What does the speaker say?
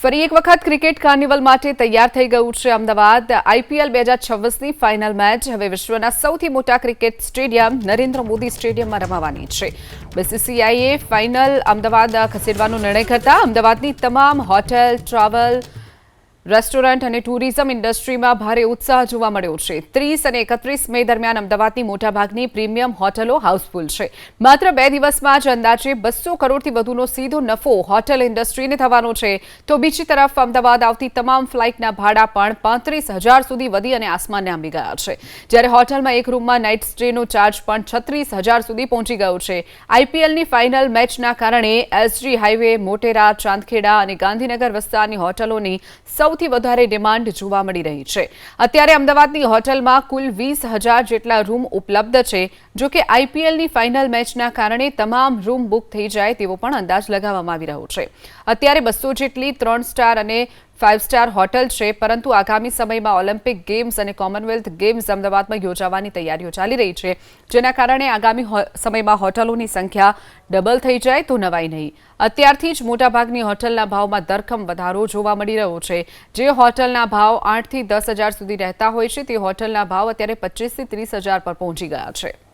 ફરી એક વખત ક્રિકેટ કાર્નિવલ માટે તૈયાર થઈ ગયું છે અમદાવાદ। આઈપીએલ 2026ની ફાઇનલ મેચ હવે વિશ્વના સૌથી મોટા ક્રિકેટ સ્ટેડિયમ નરેન્દ્ર મોદી સ્ટેડિયમમાં રમાવાની છે। બીસીસીઆઈએ ફાઇનલ અમદાવાદ ખસેડવાનો નિર્ણય કરતા અમદાવાદની તમામ હોટેલ, ટ્રાવેલ, રેસ્ટોરન્ટ અને ટુરિઝમ ઇન્ડસ્ટ્રીમાં ભારે ઉત્સાહ જોવા મળ્યો છે। 30 અને 31 મે દરમિયાન અમદાવાદની મોટાભાગની પ્રીમિયમ હોટલો હાઉસફુલ છે। માત્ર 2 દિવસમાં જ અંદાજે 200 કરોડથી વધુનો સીધો નફો હોટેલ ઇન્ડસ્ટ્રીને થવાનો છે। તો બીજી તરફ અમદાવાદ આવતી તમામ ફ્લાઇટના ભાડા પણ 35,000 સુધી વધી અને આસમાને આંબી ગયા છે। જ્યારે હોટલમાં એક રૂમમાં નાઇટ સ્ટેનો ચાર્જ પણ 36,000 સુધી પહોંચી ગયો છે। આઈપીએલની ફાઇનલ મેચના કારણે એસજી હાઈવે, મોટેરા, ચાંદખેડા અને ગાંધીનગર વિસ્તારની હોટલોની સૌથી વધારે ડિમાન્ડ જોવા મળી રહી છે। અત્યારે અમદાવાદની હોટલમાં કુલ 20,000 જેટલા રૂમ ઉપલબ્ધ છે। જો કે આઈપીએલની ફાઇનલ મેચના કારણે તમામ રૂમ બુક થઈ જાય તેવો પણ અંદાજ લગાવવામાં આવી રહ્યો છે। અત્યારે 200 જેટલી 3 સ્ટાર અને 5 સ્ટાર હોટલ છે, પરંતુ આગામી સમયમાં ઓલિમ્પિક ગેમ્સ અને કોમનવેલ્થ ગેમ્સ અમદાવાદમાં યોજાવાની તૈયારીઓ ચાલી રહી છે, જેના કારણે આગામી સમયમાં હોટલોની સંખ્યા ડબલ થઈ જાય તો નવાઈ નહીં। અત્યારથી જ મોટાભાગની હોટલના ભાવમાં ધરખમ વધારો જોવા મળી રહ્યો છે। જે હોટલના ભાવ 8 થી 10,000 સુધી રહેતા હોય છે તે હોટલના ભાવ અત્યારે 25 થી 30,000 પર પહોંચી ગયા છે।